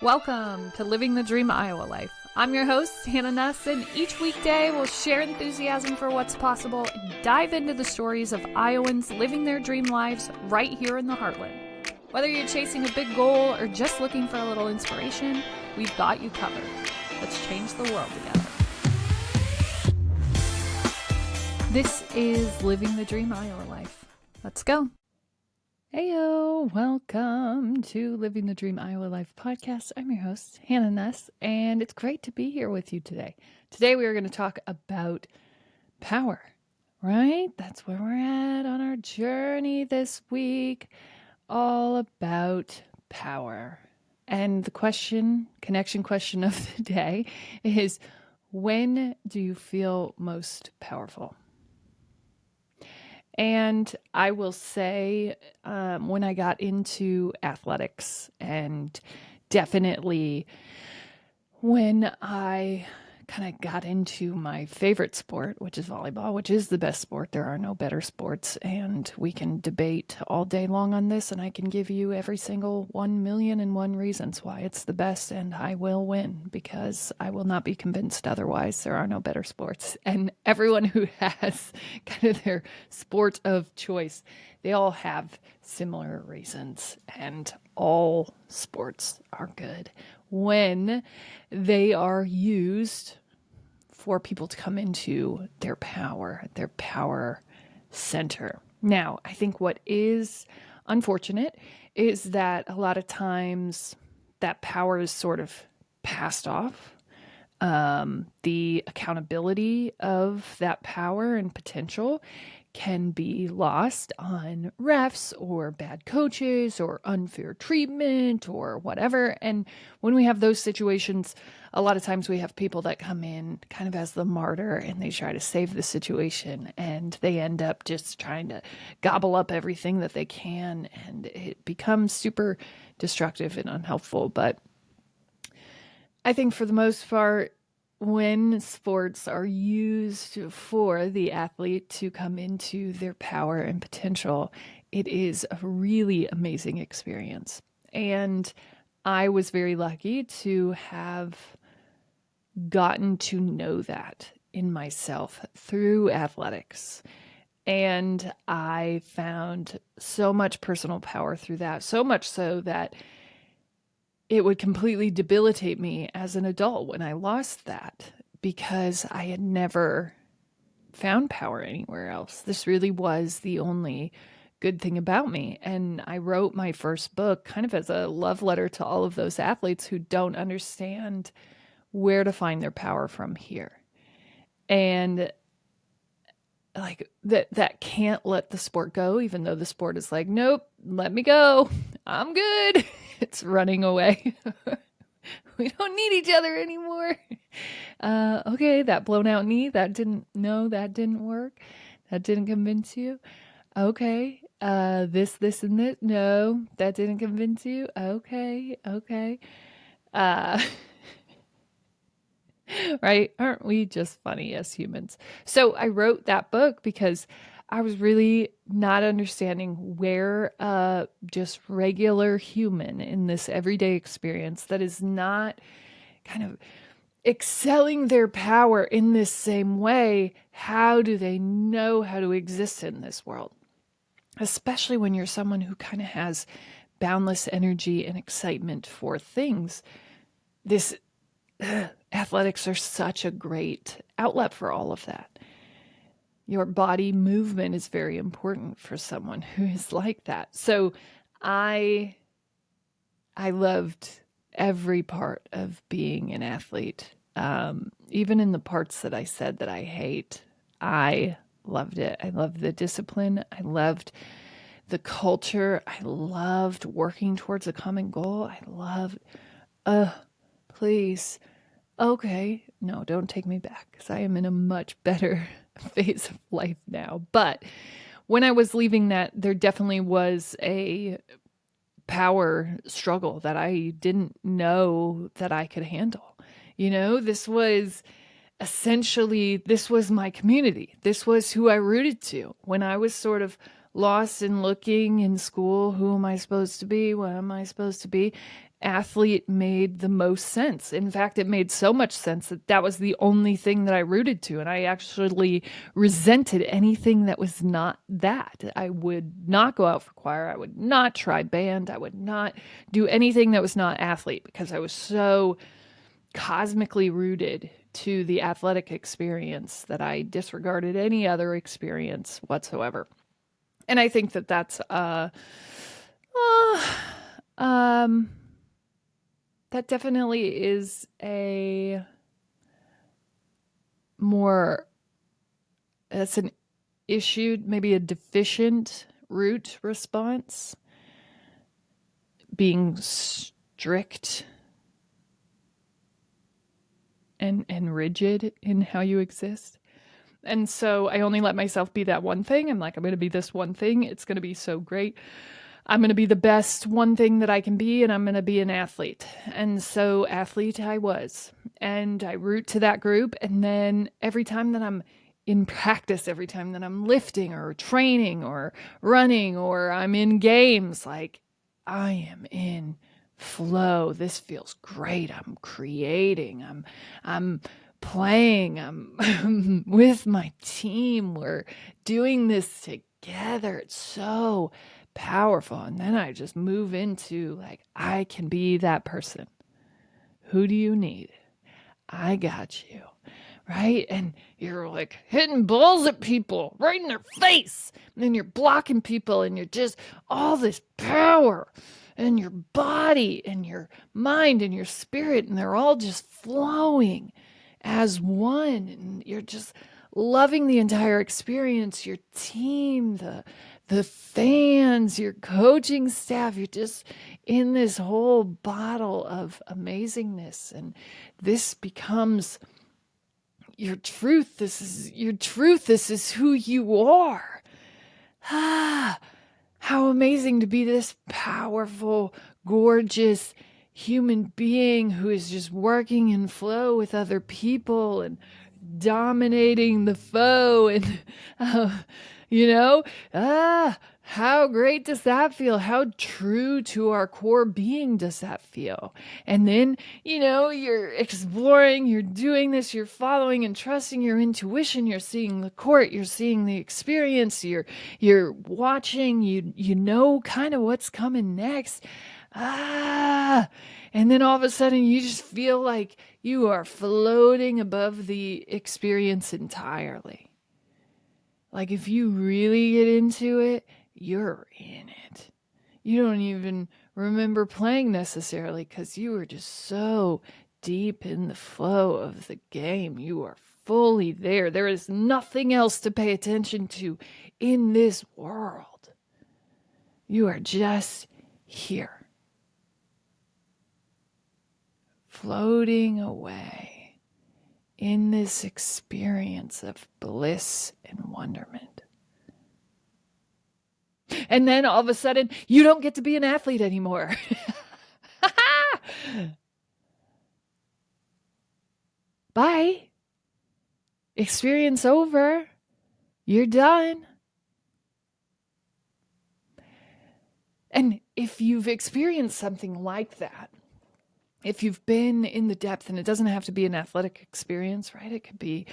Welcome to Living the Dream Iowa Life. I'm your host, Hannah Nuss, and each weekday we'll share enthusiasm for what's possible and dive into the stories of Iowans living their dream lives right here in the heartland. Whether you're chasing a big goal or just looking for a little inspiration, we've got you covered. Let's change the world together. This is Living the Dream Iowa Life. Let's go. Heyo, welcome to Living the Dream Iowa Life podcast. I'm your host, Hannah Nuss, and it's great to be here with you today. Today we are going to talk about power, right? That's where we're at on our journey this week, all about power. And the connection question of the day is, when do you feel most powerful? And I will say, when I got into athletics, and definitely when I kind of got into my favorite sport, which is volleyball, which is the best sport. There are no better sports, and we can debate all day long on this, and I can give you every single 1,000,001 reasons why it's the best, and I will win because I will not be convinced otherwise. There are no better sports. And everyone who has kind of their sport of choice, they all have similar reasons, and all sports are good when they are used for people to come into their power center. Now, I think what is unfortunate is that a lot of times that power is sort of passed off. The accountability of that power and potential can be lost on refs or bad coaches or unfair treatment or whatever. And when we have those situations, a lot of times we have people that come in kind of as the martyr, and they try to save the situation, and they end up just trying to gobble up everything that they can, and it becomes super destructive and unhelpful. But I think for the most part, when sports are used for the athlete to come into their power and potential, it is a really amazing experience. And I was very lucky to have gotten to know that in myself through athletics. And I found so much personal power through that, so much so that it would completely debilitate me as an adult when I lost that, because I had never found power anywhere else. This really was the only good thing about me. And I wrote my first book kind of as a love letter to all of those athletes who don't understand where to find their power from here. And like that can't let the sport go, even though the sport is like, nope, let me go. I'm good. It's running away. We don't need each other anymore. Okay, that blown out knee, that didn't work. That didn't convince you. Okay. This, and this. No, that didn't convince you. Okay. Right? Aren't we just funny as humans? So I wrote that book because I was really not understanding where just regular human in this everyday experience that is not kind of excelling their power in this same way, how do they know how to exist in this world? Especially when you're someone who kind of has boundless energy and excitement for things. This athletics are such a great outlet for all of that. Your body movement is very important for someone who is like that. So I loved every part of being an athlete. Even in the parts that I said that I hate, I loved it. I loved the discipline. I loved the culture. I loved working towards a common goal. I loved, please. Okay. No, don't take me back, because I am in a much better phase of life now. But when I was leaving that, there definitely was a power struggle that I didn't know that I could handle. This was my community. This was who I rooted to when I was sort of lost and looking in school. Who am I supposed to be? What am I supposed to be? athlete made the most sense. In fact, it made so much sense that that was the only thing that I rooted to. And I actually resented anything that was not that. I would not go out for choir. I would not try band. I would not do anything that was not athlete because I was so cosmically rooted to the athletic experience that I disregarded any other experience whatsoever. And I think that that's um that definitely is a more that's an issue, maybe a deficient root response, being strict and rigid in how you exist. And so I only let myself be that one thing. I'm like, I'm going to be this one thing. It's going to be so great. I'm going to be the best one thing that I can be, and I'm going to be an athlete. And so, athlete I was. And I root to that group. And then every time that I'm in practice, every time that I'm lifting or training or running or I'm in games, like, I am in flow. This feels great. I'm creating. I'm playing. I'm with my team. We're doing this together. It's so powerful. And then I just move into like, I can be that person. Who do you need? I got you. Right? And you're like hitting balls at people right in their face. And then you're blocking people and you're just all this power in your body and your mind and your spirit. And they're all just flowing as one. And you're just loving the entire experience, your team, the fans, your coaching staff. You're just in this whole bottle of amazingness. And this becomes your truth. This is your truth. This is who you are. Ah, how amazing to be this powerful, gorgeous human being who is just working in flow with other people and dominating the foe. And, how great does that feel? How true to our core being does that feel? And then, you're exploring, you're doing this, you're following and trusting your intuition, you're seeing the court, you're seeing the experience, you're watching, you know kind of what's coming next. And then all of a sudden you just feel like you are floating above the experience entirely. Like if you really get into it, you're in it. You don't even remember playing necessarily because you were just so deep in the flow of the game. You are fully there. There is nothing else to pay attention to in this world. You are just here, floating away in this experience of bliss and wonderment. And then all of a sudden, you don't get to be an athlete anymore. Bye. Experience over. You're done. And if you've experienced something like that, if you've been in the depth, and it doesn't have to be an athletic experience, right? It could be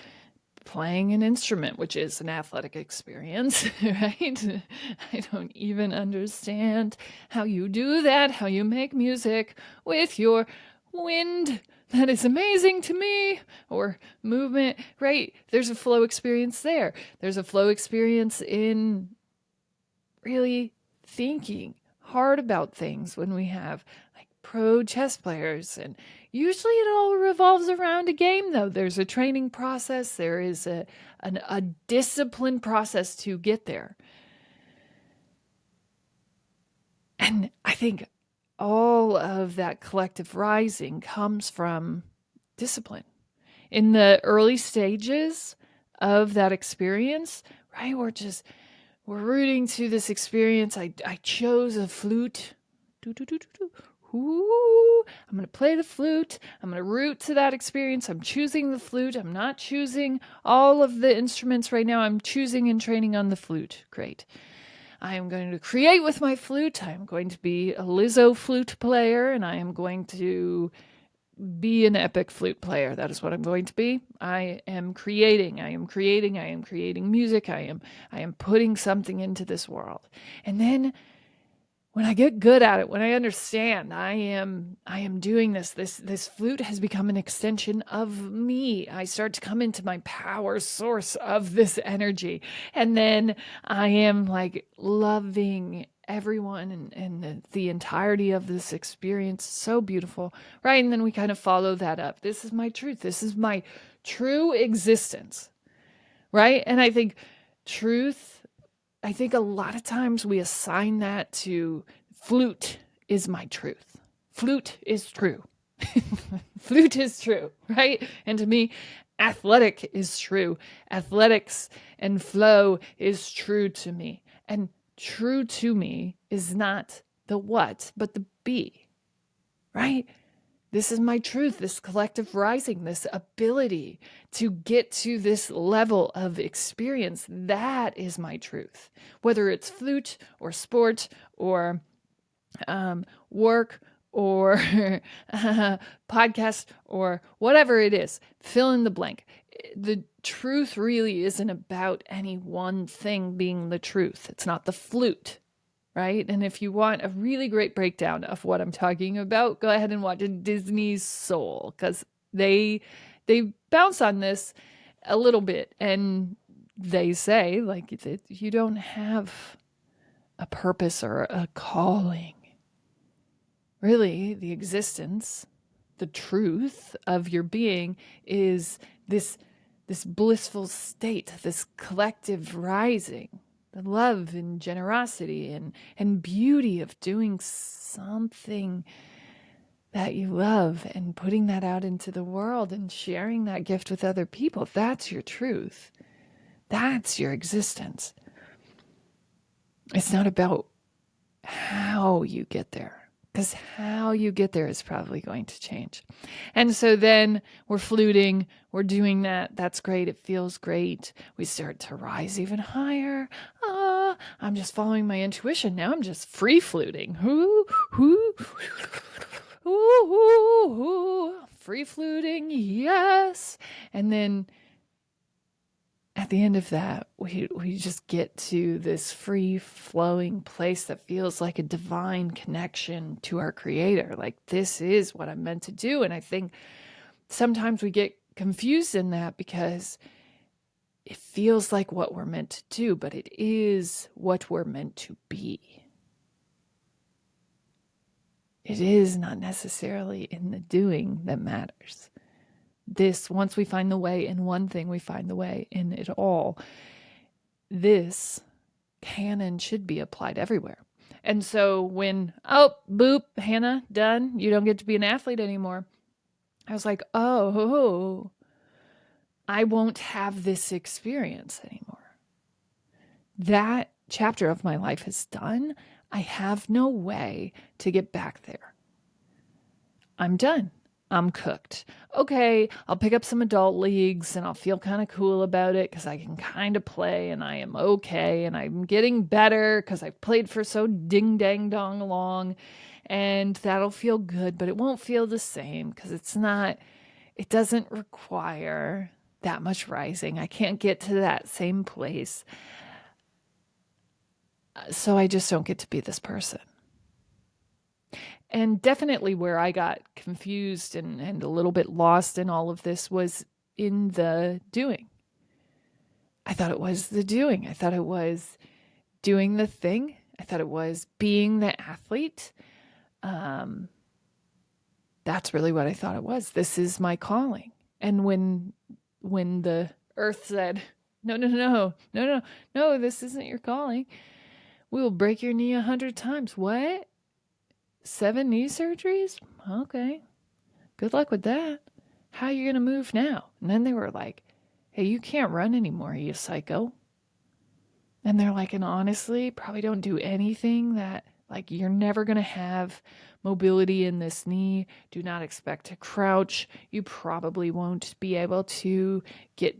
playing an instrument, which is an athletic experience, right? I don't even understand how you do that, how you make music with your wind. That is amazing to me. Or movement, right? There's a flow experience there. There's a flow experience in really thinking hard about things when we have like pro chess players, and usually it all revolves around a game, though. There's a training process. There is a discipline process to get there. And I think all of that collective rising comes from discipline. In the early stages of that experience, right, we're rooting to this experience. I chose a flute. Ooh, I'm going to play the flute. I'm going to root to that experience. I'm choosing the flute. I'm not choosing all of the instruments right now. I'm choosing and training on the flute. Great. I am going to create with my flute. I am going to be a Lizzo flute player, and I am going to be an epic flute player. That is what I'm going to be. I am creating. I am creating. I am creating music. I am putting something into this world. And then when I get good at it, when I understand I am doing this flute has become an extension of me. I start to come into my power source of this energy. And then I am like loving everyone and the entirety of this experience. So beautiful. Right. And then we kind of follow that up. This is my truth. This is my true existence. Right. And I think a lot of times we assign that to flute is my truth. Flute is true. Flute is true, right? And to me, athletic is true. Athletics and flow is true to me. And true to me is not the what, but the be, right? This is my truth, this collective rising, this ability to get to this level of experience. That is my truth. Whether it's flute or sport or work or podcast or whatever it is, fill in the blank. The truth really isn't about any one thing being the truth. It's not the flute. Right? And if you want a really great breakdown of what I'm talking about, go ahead and watch Disney's Soul, because they bounce on this a little bit, and they say like you don't have a purpose or a calling. Really, the existence, the truth of your being is this blissful state, this collective rising. The love and generosity and beauty of doing something that you love and putting that out into the world and sharing that gift with other people. That's your truth. That's your existence. It's not about how you get there, because how you get there is probably going to change. And so then we're fluting, we're doing that. That's great. It feels great. We start to rise even higher. I'm just following my intuition. Now I'm just free fluting. Free fluting, yes. And then at the end of that, we just get to this free flowing place that feels like a divine connection to our creator. Like, this is what I'm meant to do. And I think sometimes we get confused in that because it feels like what we're meant to do, but it is what we're meant to be. It is not necessarily in the doing that matters. Once we find the way in one thing, we find the way in it all. This can and should be applied everywhere. And so when, boop, Hannah, done, you don't get to be an athlete anymore, I was like, I won't have this experience anymore. That chapter of my life is done. I have no way to get back there. I'm done. I'm cooked. Okay, I'll pick up some adult leagues and I'll feel kind of cool about it because I can kind of play and I am okay and I'm getting better because I've played for so ding dang dong long, and that'll feel good, but it won't feel the same because it doesn't require that much rising. I can't get to that same place. So I just don't get to be this person. And definitely where I got confused and a little bit lost in all of this was in the doing. I thought it was the doing. I thought it was doing the thing. I thought it was being the athlete. That's really what I thought it was. This is my calling. And when the earth said, no, this isn't your calling. We will break your knee 100 times. What? 7 knee surgeries? Okay. Good luck with that. How are you going to move now? And then they were like, hey, you can't run anymore, you psycho. And they're like, and honestly, probably don't do anything that, like, you're never going to have mobility in this knee. Do not expect to crouch. You probably won't be able to get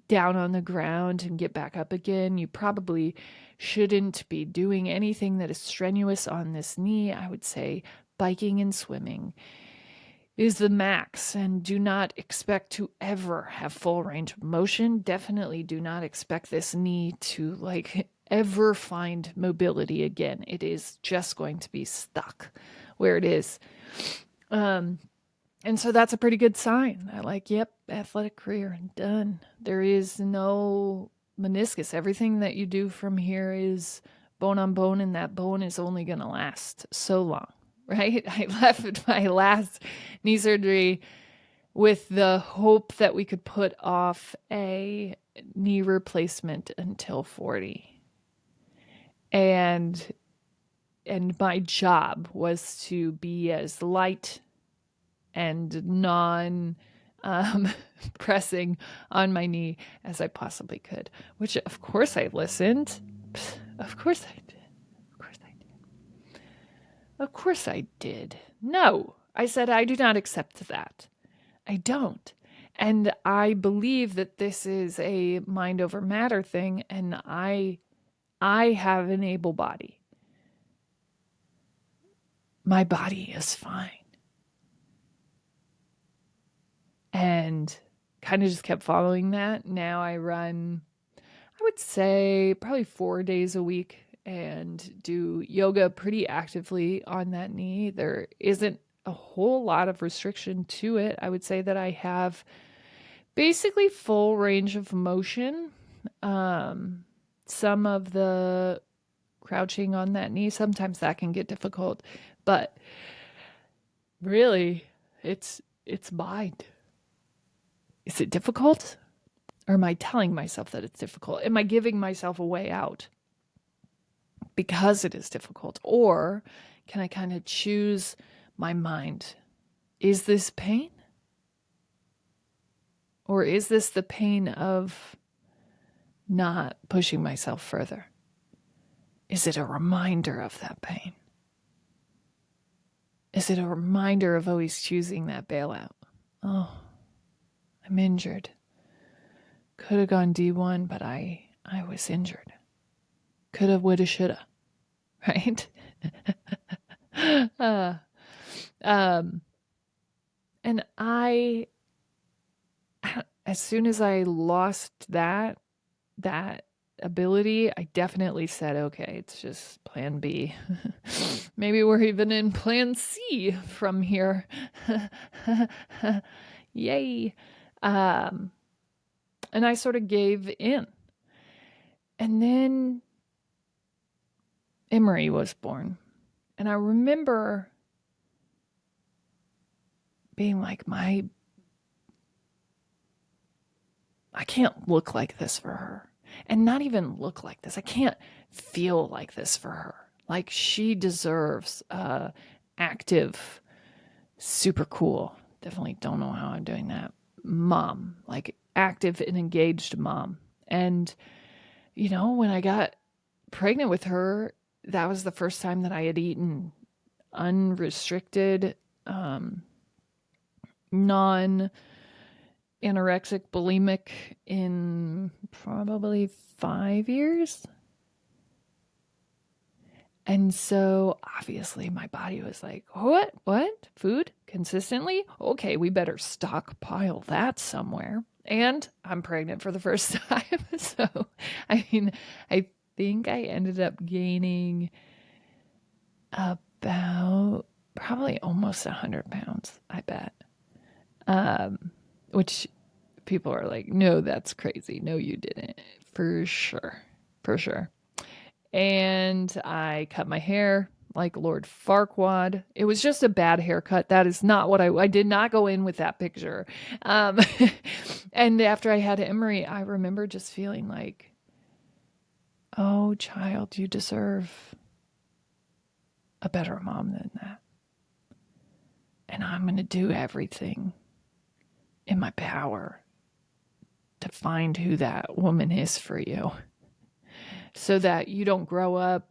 down on the ground and get back up again. You probably shouldn't be doing anything that is strenuous on this knee. I would say biking and swimming is the max, and do not expect to ever have full range of motion. Definitely do not expect this knee to like ever find mobility again. It is just going to be stuck where it is. And so that's a pretty good sign. I like, yep, athletic career done. There is no meniscus. Everything that you do from here is bone on bone, and that bone is only going to last so long, right? I left my last knee surgery with the hope that we could put off a knee replacement until 40. And my job was to be as light and non pressing on my knee as I possibly could, which of course I listened. Of course I did. Of course I did. Of course I did. No, I said, I do not accept that. I don't. And I believe that this is a mind over matter thing, and I have an able body. My body is fine. And kind of just kept following that. Now I run, I would say, probably 4 days a week and do yoga pretty actively on that knee. There isn't a whole lot of restriction to it. I would say that I have basically full range of motion. Some of the crouching on that knee, sometimes that can get difficult, but really it's mind. Is it difficult? Or am I telling myself that it's difficult? Am I giving myself a way out because it is difficult? Or can I kind of choose my mind? Is this pain? Or is this the pain of not pushing myself further? Is it a reminder of that pain? Is it a reminder of always choosing that bailout? Oh, I'm injured. Could have gone D1, but I was injured. Coulda, woulda, shoulda. Right? And as soon as I lost that ability, I definitely said, okay, it's just plan B. Maybe we're even in plan C from here. Yay. And I sort of gave in. And then Emery was born. And I remember being like, I can't look like this for her. And not even look like this. I can't feel like this for her. Like, she deserves active, super cool, definitely don't know how I'm doing that, mom, like active and engaged mom. And, you know, when I got pregnant with her, that was the first time that I had eaten unrestricted, non-anorexic, bulimic in probably 5 years. And so obviously my body was like, what? Food consistently? Okay, we better stockpile that somewhere. And I'm pregnant for the first time. So, I mean, I think I ended up gaining about probably almost 100 pounds, I bet. Which people are like, no, that's crazy. No, you didn't. For sure. For sure. And I cut my hair like Lord Farquaad. It was just a bad haircut. That is not what I did not go in with that picture. And after I had Emery, I remember just feeling like, oh, child, you deserve a better mom than that. And I'm going to do everything in my power to find who that woman is for you, so that you don't grow up,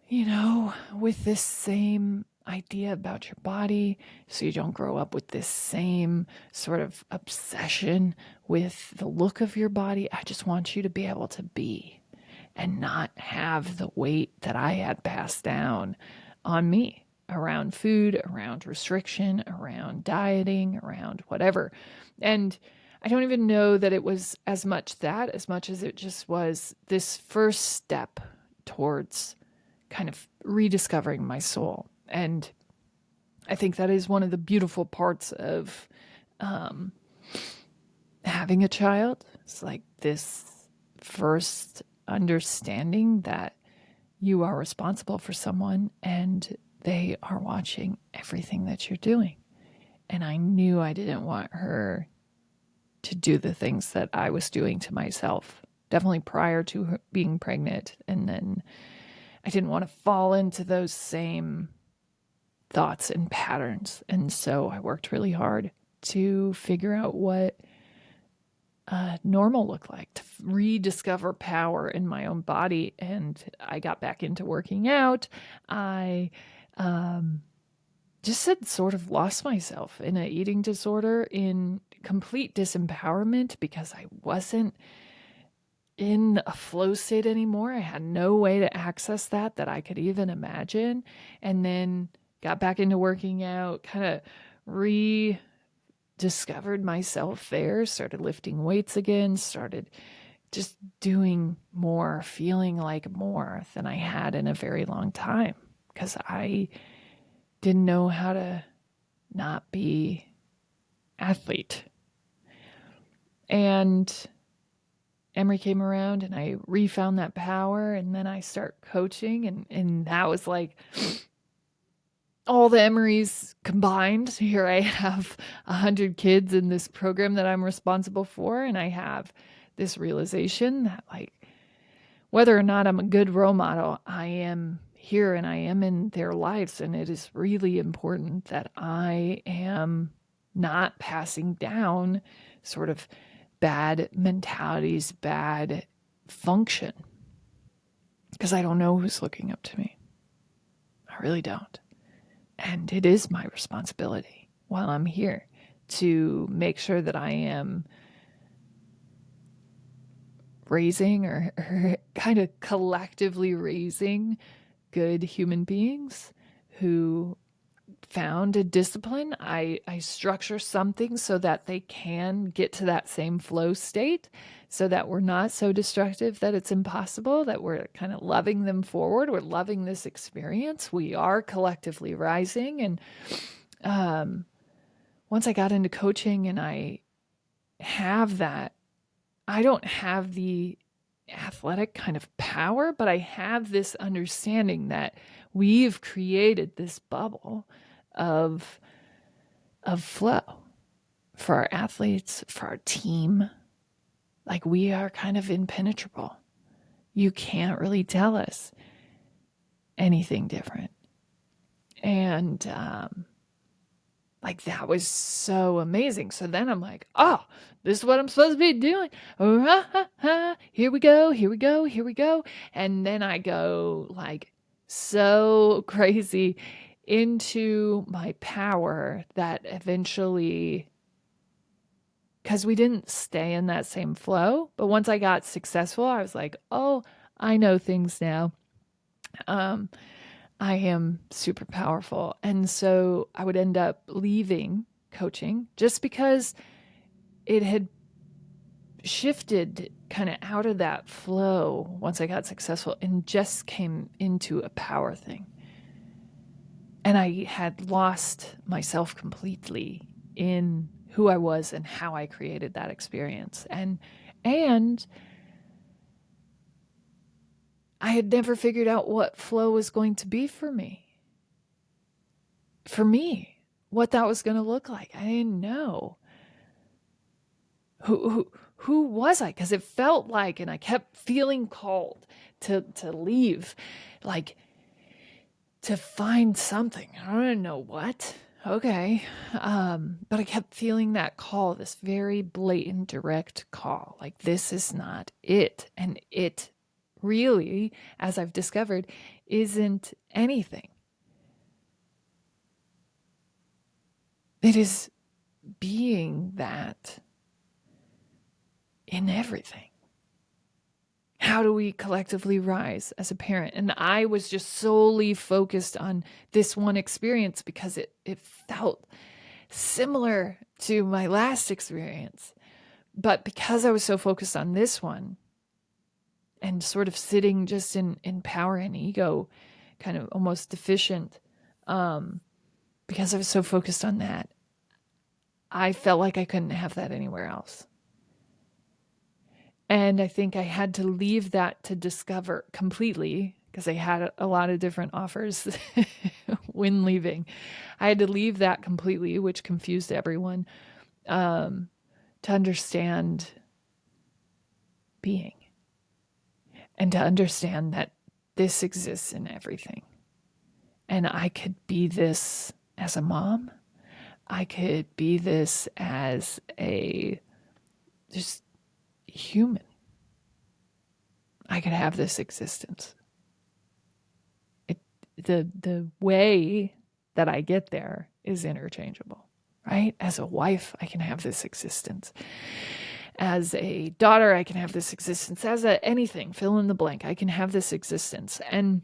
you know, with this same idea about your body so you don't grow up with this same sort of obsession with the look of your body. I just want you to be able to be and not have the weight that I had passed down on me around food, around restriction, around dieting, around whatever. And I don't even know that it was as much that, as much as it just was this first step towards kind of rediscovering my soul. And I think that is one of the beautiful parts of having a child. It's like this first understanding that you are responsible for someone and they are watching everything that you're doing. And I knew I didn't want her to do the things that I was doing to myself, definitely prior to her being pregnant. And then I didn't want to fall into those same thoughts and patterns. And so I worked really hard to figure out what normal looked like, to rediscover power in my own body. And I got back into working out. I just had sort of lost myself in an eating disorder, in complete disempowerment, because I wasn't in a flow state anymore. I had no way to access that I could even imagine. And then got back into working out, kind of rediscovered myself there, started lifting weights again, started just doing more, feeling like more than I had in a very long time, because I didn't know how to not be athlete. And Emery came around and I refound that power, and then I start coaching, and that was like all the Emerys combined. Here I have 100 kids in this program that I'm responsible for, and I have this realization that, like, whether or not I'm a good role model, I am here and I am in their lives, and it is really important that I am not passing down sort of bad mentalities, bad function, because I don't know who's looking up to me. I really don't. And it is my responsibility while I'm here to make sure that I am raising or kind of collectively raising good human beings who found a discipline. I structure something so that they can get to that same flow state, so that we're not so destructive that it's impossible, that we're kind of loving them forward. We're loving this experience. We are collectively rising. And once I got into coaching and I have that, I don't have the athletic kind of power, but I have this understanding that we've created this bubble of flow for our athletes, for our team. Like, we are kind of impenetrable. You can't really tell us anything different. And like, that was so amazing. So then I'm like, oh, this is what I'm supposed to be doing. Here we go, here we go, here we go. And then I go like so crazy into my power that eventually, because we didn't stay in that same flow, but once I got successful, I was like, oh, I know things now. I am super powerful. And so I would end up leaving coaching just because it had shifted kind of out of that flow once I got successful and just came into a power thing. And I had lost myself completely in who I was and how I created that experience. And I had never figured out what flow was going to be for me. For me, what that was going to look like. I didn't know. Who was I? Because it felt like, and I kept feeling called to leave, like to find something. I don't know what. Okay. But I kept feeling that call, this very blatant, direct call. Like, this is not it. And it really, as I've discovered, isn't anything. It is being that in everything. How do we collectively rise as a parent? And I was just solely focused on this one experience because it felt similar to my last experience. But because I was so focused on this one and sort of sitting just in power and ego, kind of almost deficient, because I was so focused on that, I felt like I couldn't have that anywhere else. And I think I had to leave that to discover completely, because I had a lot of different offers when leaving. I had to leave that completely, which confused everyone, to understand being and to understand that this exists in everything. And I could be this as a mom. I could be this as a just human. I could have this existence. The way that I get there is interchangeable, right? As a wife, I can have this existence. As a daughter, I can have this existence. As anything, fill in the blank, I can have this existence. And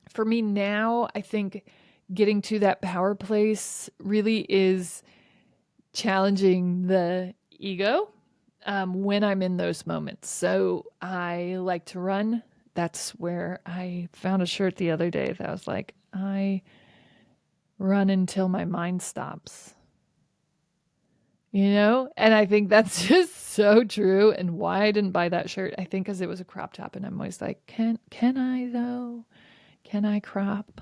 for me now, I think getting to that power place really is challenging the ego when I'm in those moments. So I like to run. That's where I found a shirt the other day that was like, I run until my mind stops. And I think that's just so true. And why I didn't buy that shirt, I think because it was a crop top, and I'm always like, can I though? Can I crop?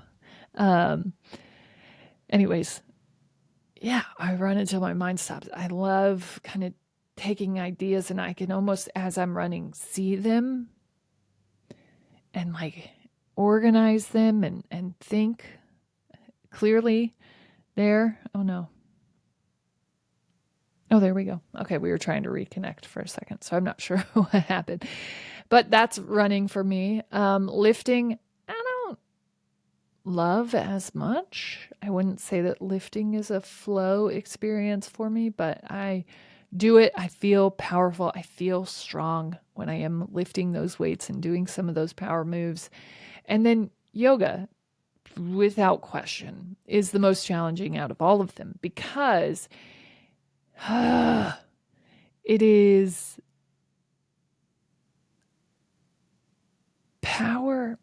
Anyways, yeah, I run until my mind stops. I love kind of taking ideas, and I can almost, as I'm running, see them and like organize them and think clearly there. Oh no. Oh, there we go. Okay, we were trying to reconnect for a second, so I'm not sure what happened. But that's running for me. Lifting, I don't love as much. I wouldn't say that lifting is a flow experience for me, but I do it. I feel powerful. I feel strong when I am lifting those weights and doing some of those power moves. And then yoga, without question, is the most challenging out of all of them because it is power.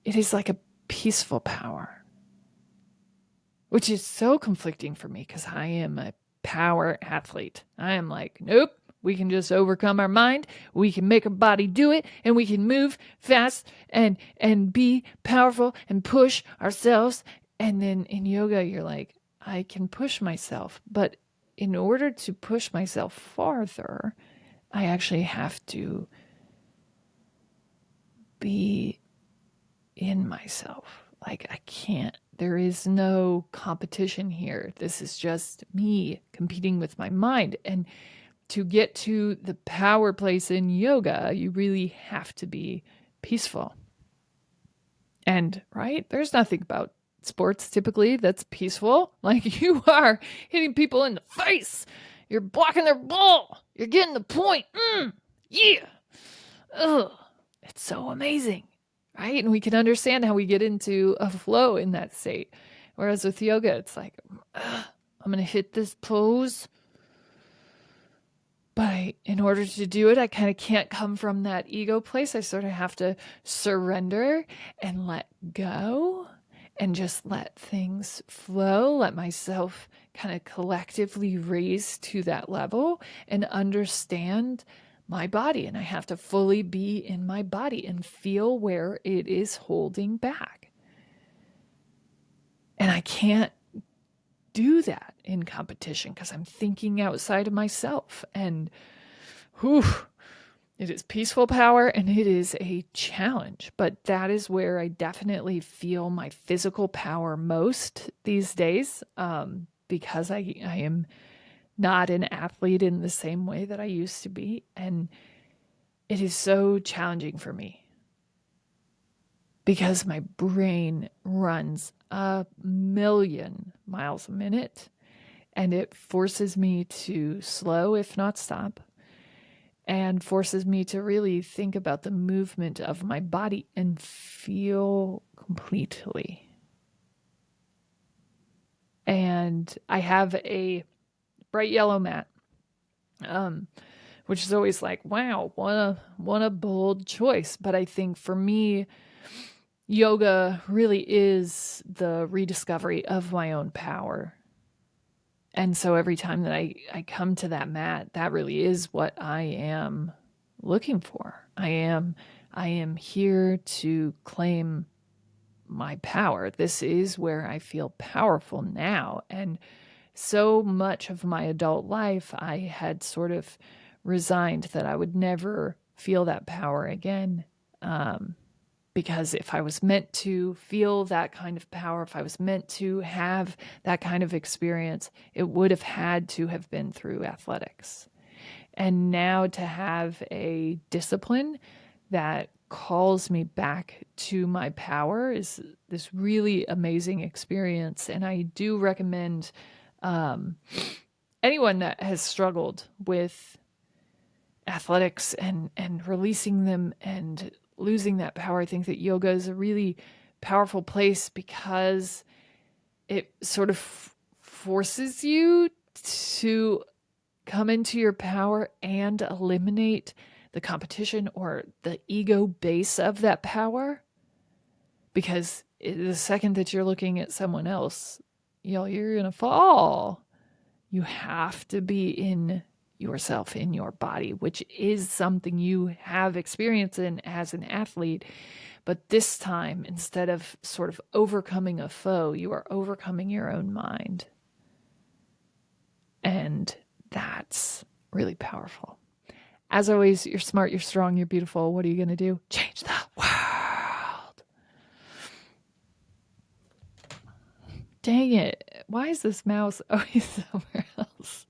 It is like a peaceful power, which is so conflicting for me because I am a power athlete. I am like, nope, we can just overcome our mind. We can make our body do it, and we can move fast and be powerful and push ourselves. And then in yoga, you're like, I can push myself, but in order to push myself farther, I actually have to be in myself. Like, I can't, there is no competition here. This is just me competing with my mind. And to get to the power place in yoga, you really have to be peaceful. And, right, there's nothing about sports typically that's peaceful. Like, you are hitting people in the face, you're blocking their ball, you're getting the point. Yeah. Ugh. It's so amazing, right? And we can understand how we get into a flow in that state. Whereas with yoga, it's like, I'm going to hit this pose. But in order to do it, I kind of can't come from that ego place. I sort of have to surrender and let go and just let things flow, let myself kind of collectively raise to that level and understand my body. And I have to fully be in my body and feel where it is holding back. And I can't do that in competition because I'm thinking outside of myself. And it is peaceful power and it is a challenge. But that is where I definitely feel my physical power most these days, because I am not an athlete in the same way that I used to be. And it is so challenging for me because my brain runs a million miles a minute, and it forces me to slow, if not stop, and forces me to really think about the movement of my body and feel completely. And I have a bright yellow mat, um, which is always like, wow, what a bold choice. But I think for me, yoga really is the rediscovery of my own power. And so every time that I come to that mat, that really is what I am looking for. I am here to claim my power. This is where I feel powerful now. And so much of my adult life, I had sort of resigned that I would never feel that power again. Because if I was meant to feel that kind of power, if I was meant to have that kind of experience, it would have had to have been through athletics. And now to have a discipline that calls me back to my power is this really amazing experience. And I do recommend um, anyone that has struggled with athletics and releasing them and losing that power. I think that yoga is a really powerful place because it sort of forces you to come into your power and eliminate the competition or the ego base of that power. Because the second that you're looking at someone else, you're going to fall. You have to be in yourself, in your body, which is something you have experience in as an athlete. But this time, instead of sort of overcoming a foe, you are overcoming your own mind. And that's really powerful. As always, you're smart, you're strong, you're beautiful. What are you going to do? Change the world. Dang it. Why is this mouse always somewhere else?